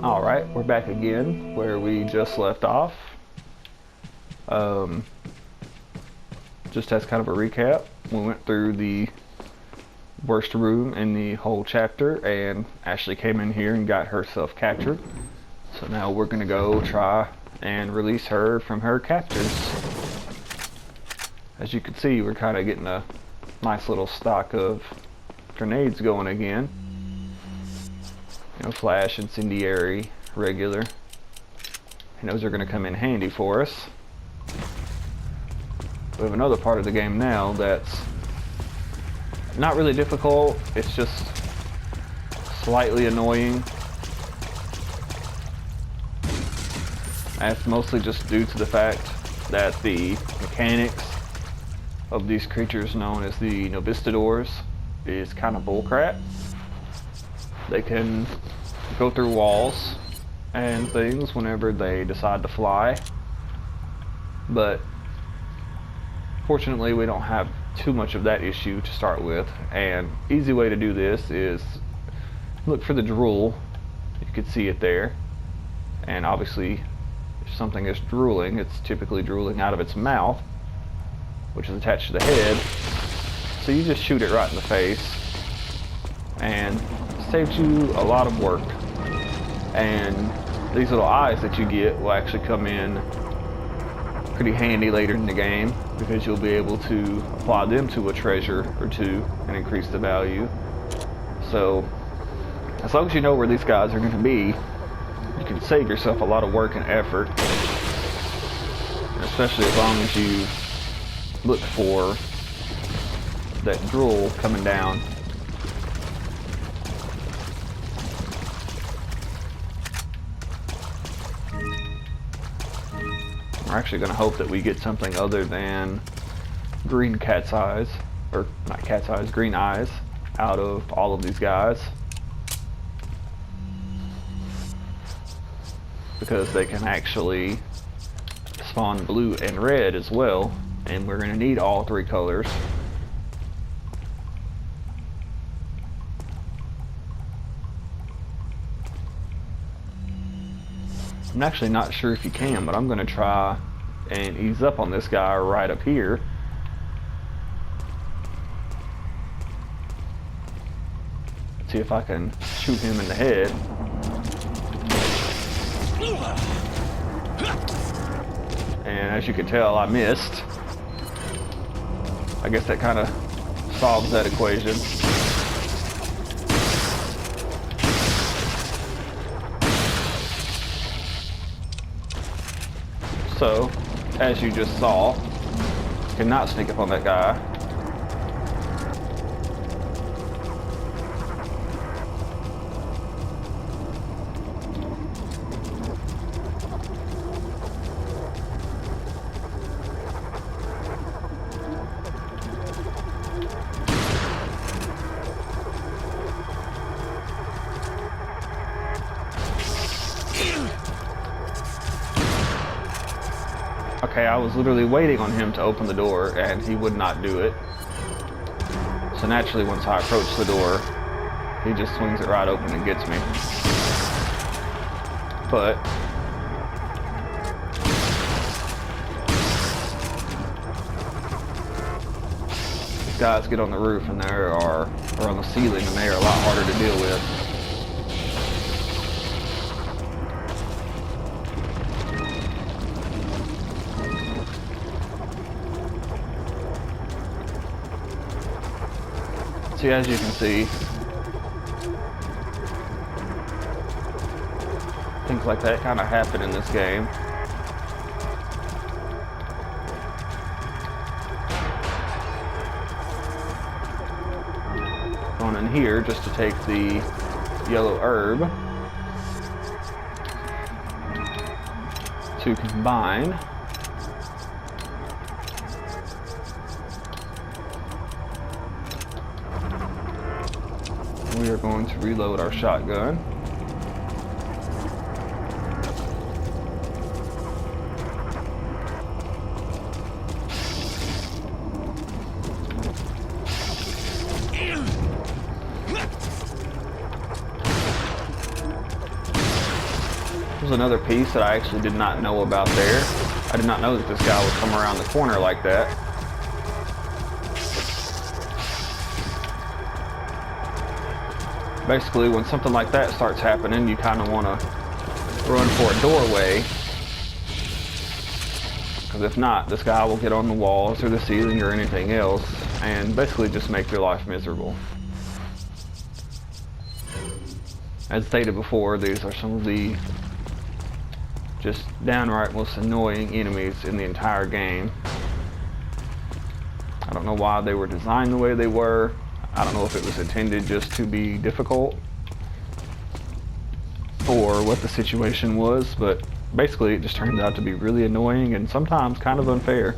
Alright, we're back again where we just left off. Just as kind of a recap, we went through the worst room in the whole chapter and Ashley came in here and got herself captured. So now we're going to go try and release her from her captors. As you can see, we're kind of getting a nice little stock of grenades going again. You know, flash, incendiary, regular. And those are going to come in handy for us. We have another part of the game now that's not really difficult. It's just slightly annoying. That's mostly just due to the fact that the mechanics of these creatures known as the Novistadors is kind of bullcrap. They can go through walls and things whenever they decide to fly, but fortunately we don't have too much of that issue to start with. And easy way to do this is look for the drool. You can see it there, and obviously if something is drooling, it's typically drooling out of its mouth, which is attached to the head. So you just shoot it right in the face, and it saves you a lot of work. And these little eyes that you get will actually come in pretty handy later in the game, because you'll be able to apply them to a treasure or two and increase the value. So as long as you know where these guys are going to be, you can save yourself a lot of work and effort, and especially as long as you look for that drool coming down. We're actually going to hope that we get something other than green cat's eyes, or not cat's eyes, green eyes, out of all of these guys, because they can actually spawn blue and red as well, and we're going to need all three colors. I'm actually not sure if you can, but I'm going to try and ease up on this guy right up here. See if I can shoot him in the head. And as you can tell, I missed. I guess that kind of solves that equation. So, as you just saw, cannot sneak up on that guy. Okay, I was literally waiting on him to open the door, and he would not do it. So naturally, once I approach the door, he just swings it right open and gets me. But these guys get on the roof and or on the ceiling, and they are a lot harder to deal with. See, as you can see, things like that kind of happen in this game. Going in here just to take the yellow herb to combine. We are going to reload our shotgun. There's another piece that I actually did not know about there. I did not know that this guy would come around the corner like that. Basically, when something like that starts happening, you kind of want to run for a doorway. Because if not, this guy will get on the walls or the ceiling or anything else and basically just make your life miserable. As stated before, these are some of the just downright most annoying enemies in the entire game. I don't know why they were designed the way they were. I don't know if it was intended just to be difficult or what the situation was, but basically it just turns out to be really annoying and sometimes kind of unfair.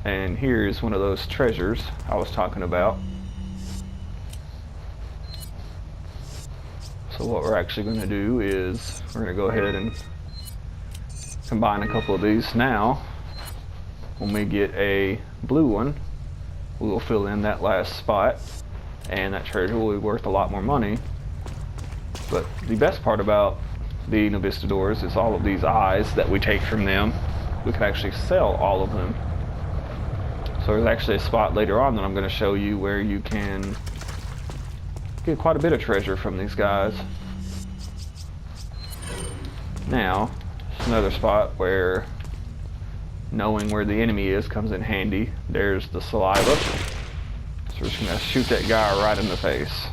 And here is one of those treasures I was talking about. So what we're actually going to do is we're going to go ahead and combine a couple of these now. When we get a blue one, we will fill in that last spot and that treasure will be worth a lot more money. But the best part about the Novistadors is all of these eyes that we take from them. We can actually sell all of them. So there's actually a spot later on that I'm going to show you where you can get quite a bit of treasure from these guys. Now, there's another spot where knowing where the enemy is comes in handy. There's the saliva. So we're just going to shoot that guy right in the face.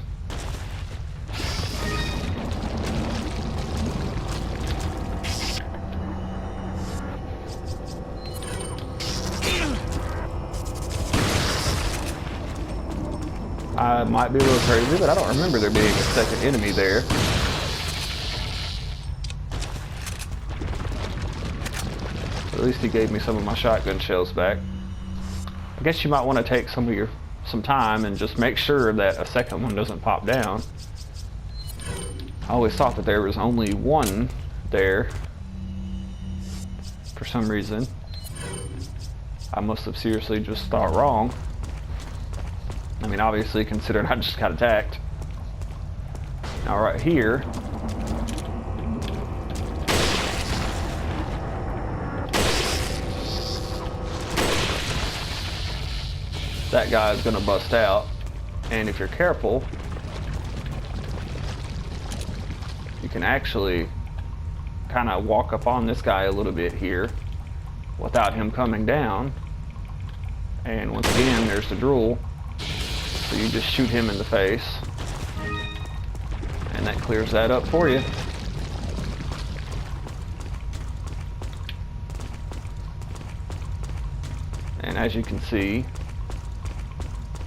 I might be a little crazy, but I don't remember there being a second enemy there. At least he gave me some of my shotgun shells back. I guess you might want to take some time and just make sure that a second one doesn't pop down. I always thought that there was only one there for some reason. I must have seriously just thought wrong. I mean, obviously, considering I just got attacked. Now, right here, that guy is going to bust out, and if you're careful, you can actually kind of walk up on this guy a little bit here without him coming down. And once again, there's the drool. So you just shoot him in the face, and that clears that up for you. And as you can see,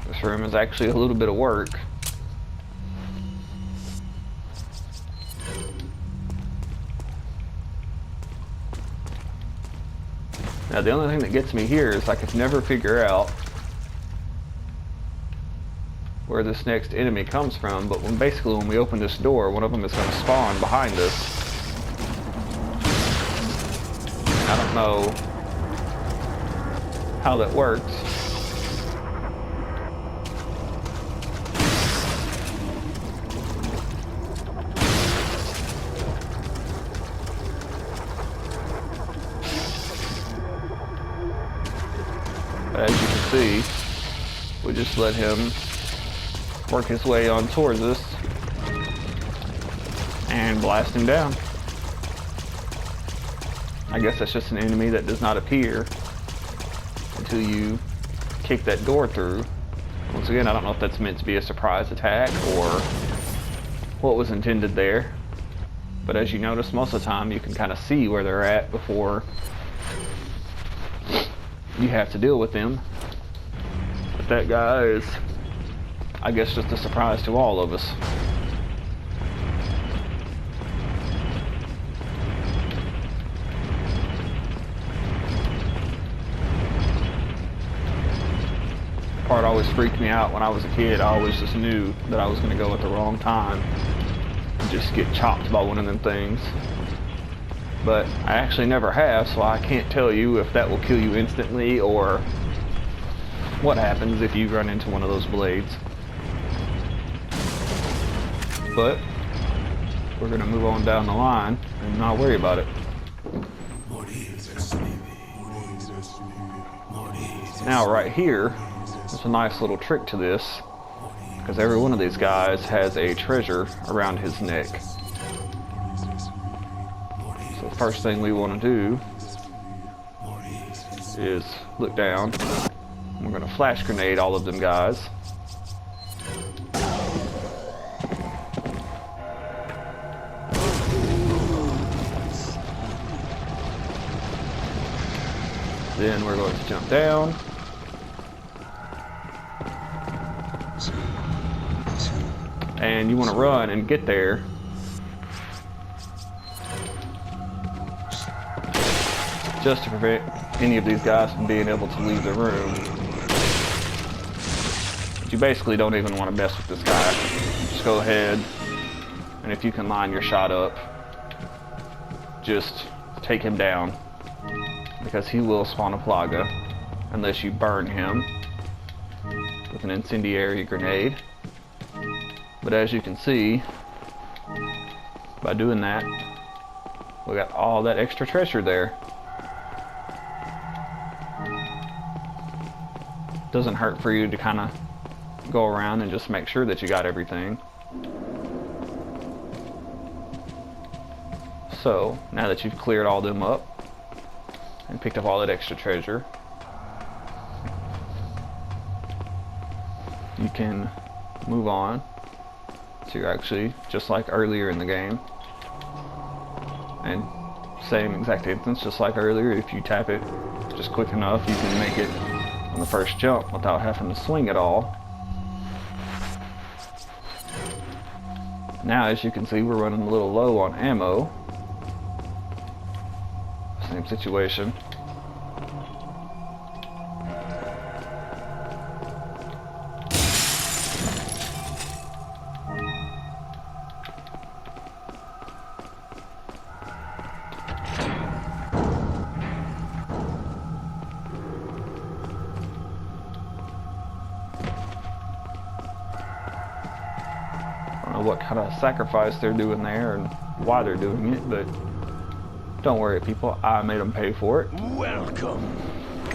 this room is actually a little bit of work. Now the only thing that gets me here is I could never figure out where this next enemy comes from, but when we open this door, one of them is going to spawn behind us. I don't know how that works. But as you can see, we just let him work his way on towards us and blast him down. I guess that's just an enemy that does not appear until you kick that door through. Once again, I don't know if that's meant to be a surprise attack or what was intended there, but as you notice, most of the time you can kind of see where they're at before you have to deal with them. But that guy is, I guess, just a surprise to all of us. Part always freaked me out when I was a kid. I always just knew that I was going to go at the wrong time and just get chopped by one of them things. But I actually never have, so I can't tell you if that will kill you instantly or what happens if you run into one of those blades. But we're going to move on down the line and not worry about it. Now right here, there's a nice little trick to this, because every one of these guys has a treasure around his neck. So the first thing we want to do is look down. We're going to flash grenade all of them guys. Then we're going to jump down. And you want to run and get there. Just to prevent any of these guys from being able to leave the room. But you basically don't even want to mess with this guy. Just go ahead, and if you can line your shot up, just take him down. Because he will spawn a plaga unless you burn him with an incendiary grenade. But as you can see, by doing that, we got all that extra treasure there. Doesn't hurt for you to kind of go around and just make sure that you got everything. So now that you've cleared all them up and picked up all that extra treasure, you can move on. So you're actually just like earlier in the game, and same exact instance just like earlier. If you tap it just quick enough, you can make it on the first jump without having to swing at all. Now as you can see, we're running a little low on ammo. Same situation. I don't know what kind of sacrifice they're doing there and why they're doing it, but don't worry, people, I made them pay for it. Welcome.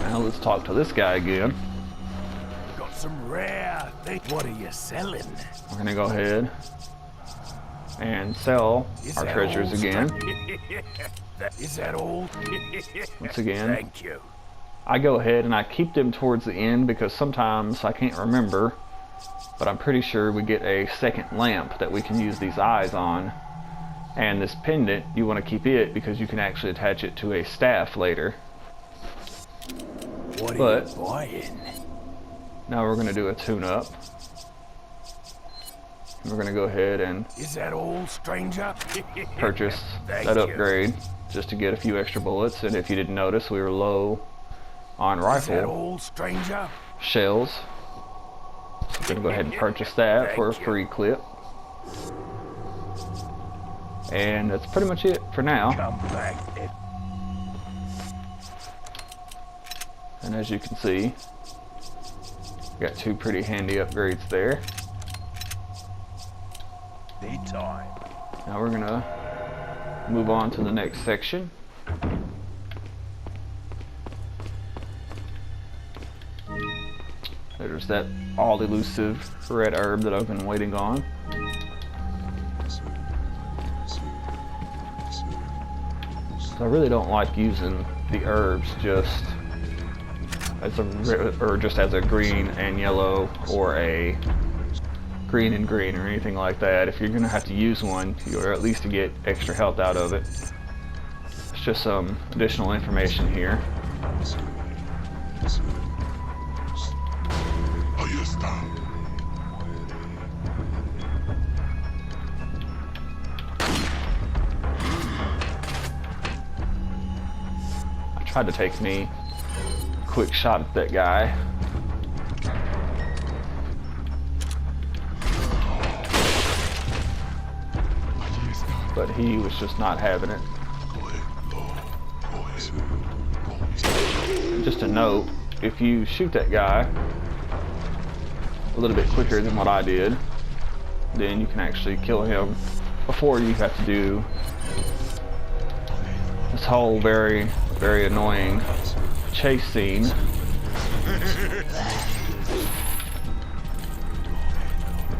Now let's talk to this guy again. Got some rare things. What are you selling? We're gonna go ahead and sell our treasures again. Is that all? Once again, Thank you. I go ahead and I keep them towards the end because sometimes I can't remember, but I'm pretty sure we get a second lamp that we can use these eyes on. And this pendant, you want to keep it because you can actually attach it to a staff later. What are you buying? Now we're going to do a tune-up. We're going to go ahead and Is that all, stranger? purchase Thank that you. upgrade just to get a few extra bullets. And if you didn't notice, we were low on Is that rifle all, stranger? shells. So we're going to go ahead and purchase that for a free clip. And that's pretty much it for now. Come back. And as you can see, we got two pretty handy upgrades there. Daytime. Now we're gonna move on to the next section. There's that all elusive red herb that I've been waiting on. So I really don't like using the herbs just as a green and yellow or a green and green or anything like that. If you're gonna have to use one, or at least to get extra health out of it. It's just some additional information here. I tried to take me a quick shot at that guy. But he was just not having it. Just a note, if you shoot that guy a little bit quicker than what I did, then you can actually kill him before you have to do this whole very, very annoying chase scene.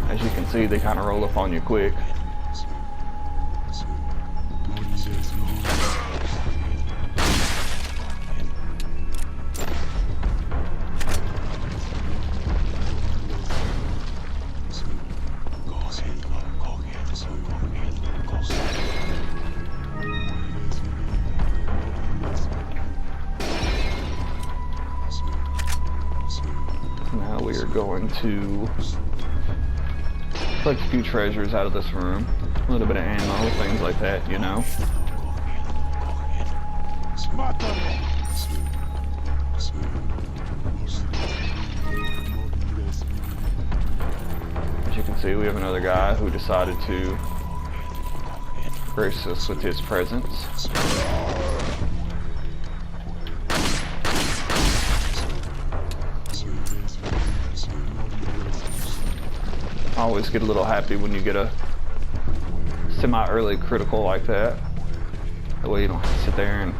As you can see, they kind of roll up on you quick. Now we are going to collect a few treasures out of this room. A little bit of ammo, things like that, you know. As you can see, we have another guy who decided to grace us with his presence. I always get a little happy when you get a semi-early critical like that. That way you don't have to sit there and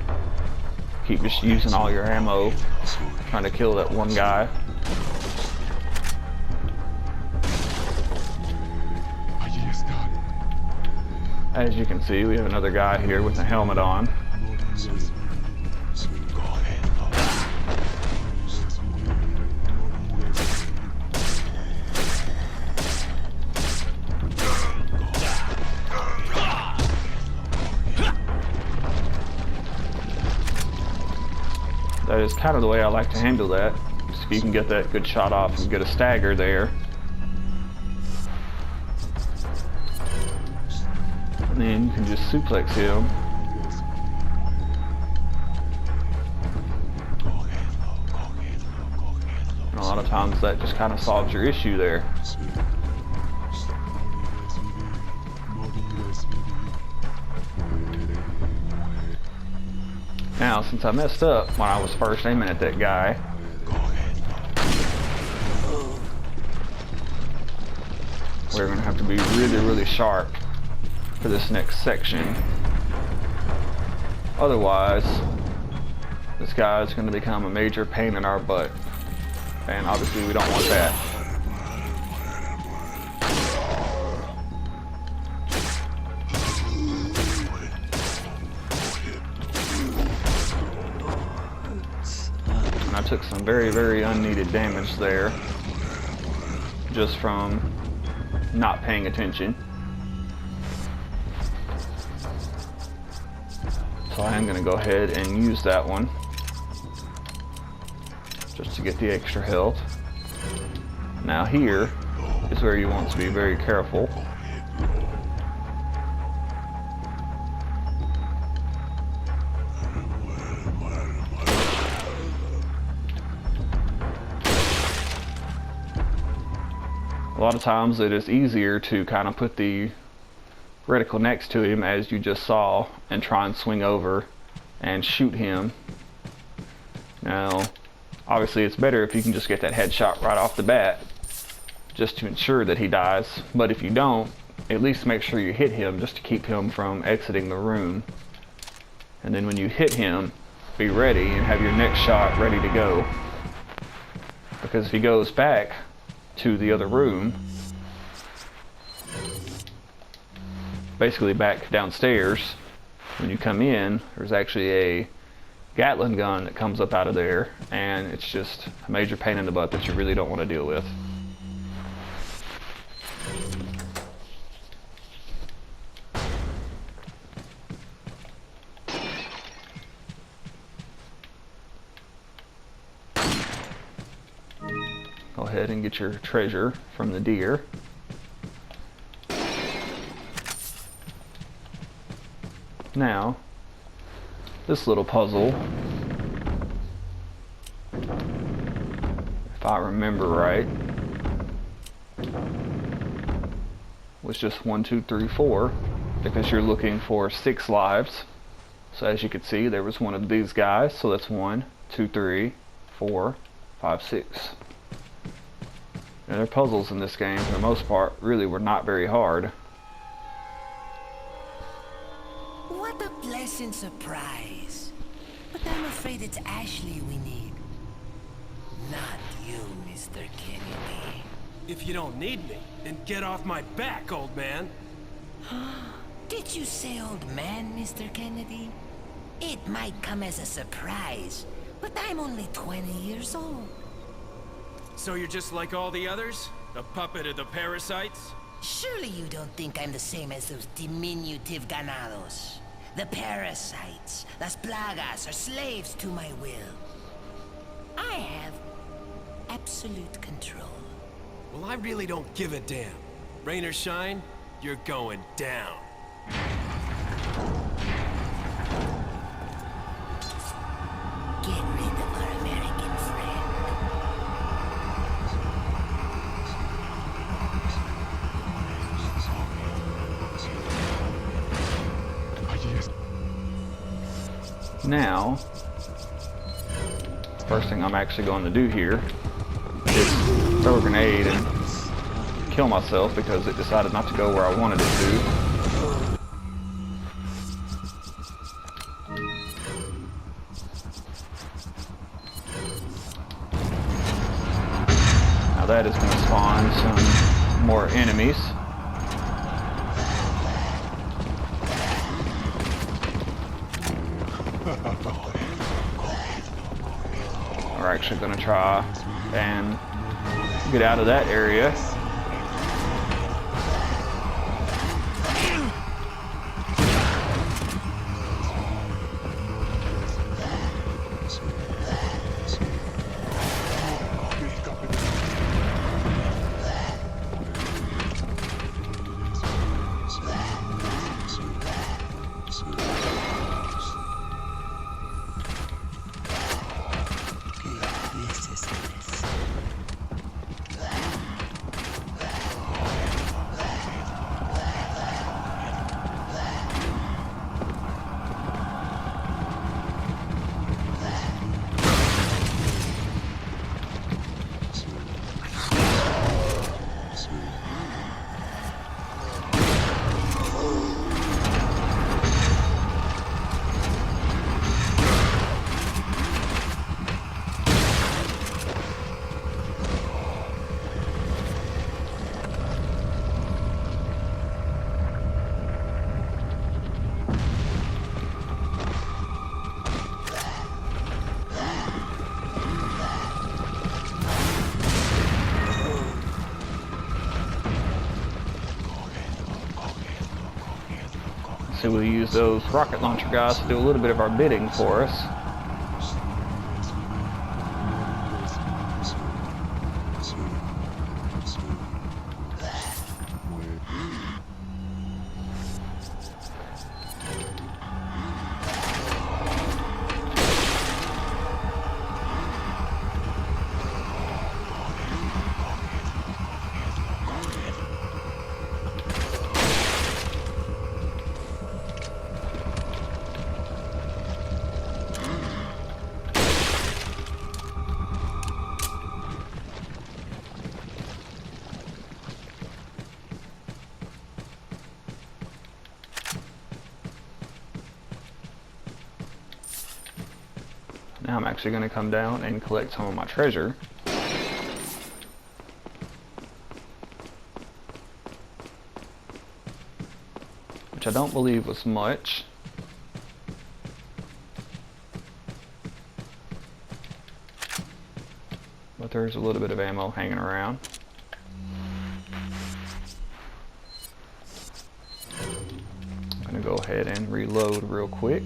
keep just using all your ammo trying to kill that one guy. As you can see, we have another guy here with a helmet on. That is kind of the way I like to handle that. So if you can get that good shot off and get a stagger there. And then you can just suplex him. And a lot of times that just kind of solves your issue there. Now, since I messed up when I was first aiming at that guy, we're going to have to be really, really sharp for this next section. Otherwise, this guy is going to become a major pain in our butt. And obviously we don't want that. And I took some very, very unneeded damage there just from not paying attention. So I am going to go ahead and use that one just to get the extra health. Now here is where you want to be very careful. A lot of times it is easier to kind of put the reticle next to him, as you just saw, and try and swing over and shoot him. Now, obviously it's better if you can just get that headshot right off the bat, just to ensure that he dies. But if you don't, at least make sure you hit him just to keep him from exiting the room. And then when you hit him, be ready and have your next shot ready to go. Because if he goes back to the other room, basically back downstairs, when you come in, there's actually a Gatling gun that comes up out of there, and it's just a major pain in the butt that you really don't want to deal with. Go ahead and get your treasure from the deer. Now, this little puzzle, if I remember right, was just 1, 2, 3, 4, because you're looking for 6 lives. So as you can see, there was one of these guys, so that's 1, 2, 3, 4, 5, 6. And their puzzles in this game, for the most part, really were not very hard. What a pleasant surprise. But I'm afraid it's Ashley we need. Not you, Mr. Kennedy. If you don't need me, then get off my back, old man. Did you say old man, Mr. Kennedy? It might come as a surprise, but I'm only 20 years old. So you're just like all the others? A puppet of the parasites? Surely you don't think I'm the same as those diminutive ganados. The parasites, las plagas, are slaves to my will. I have absolute control. Well, I really don't give a damn. Rain or shine, you're going down. Get rid of our American friend. Now, first thing I'm actually going to do here is throw a grenade and kill myself because it decided not to go where I wanted it to. Now that is going to spawn some more enemies. We're actually going to try and get out of that area. So we'll use those rocket launcher guys to do a little bit of our bidding for us. Now I'm actually going to come down and collect some of my treasure. Which I don't believe was much. But there's a little bit of ammo hanging around. I'm going to go ahead and reload real quick.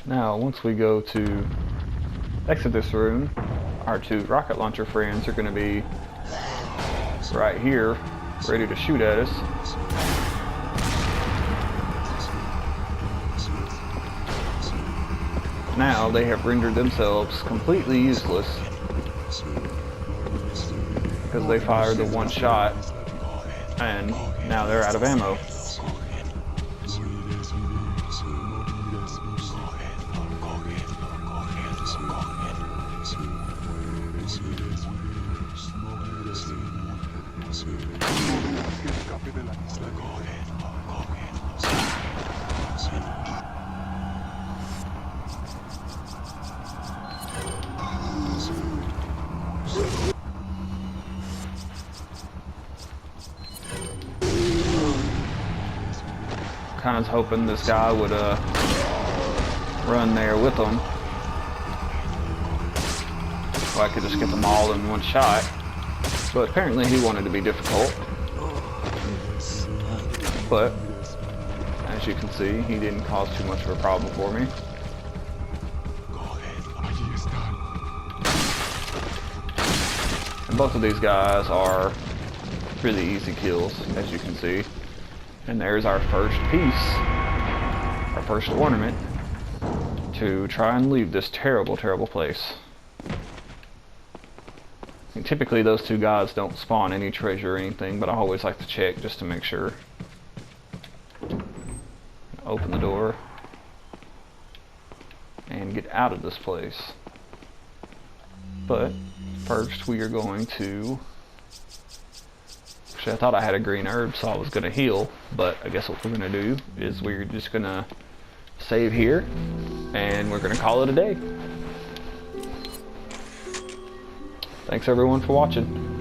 Now, once we go to exit this room, our two rocket launcher friends are going to be right here, ready to shoot at us. Now, they have rendered themselves completely useless because they fired the one shot and now they're out of ammo. Kind of hoping this guy would run there with them, so I could just get them all in one shot. But apparently he wanted to be difficult. But as you can see, he didn't cause too much of a problem for me. And both of these guys are really easy kills, as you can see. And there's our first piece, our first ornament, to try and leave this terrible, terrible place. And typically those two guys don't spawn any treasure or anything, but I always like to check just to make sure. Open the door and get out of this place. But first we are going to... Actually, I thought I had a green herb, so I was going to heal, but I guess what we're going to do is we're just going to save here, and we're going to call it a day. Thanks everyone for watching.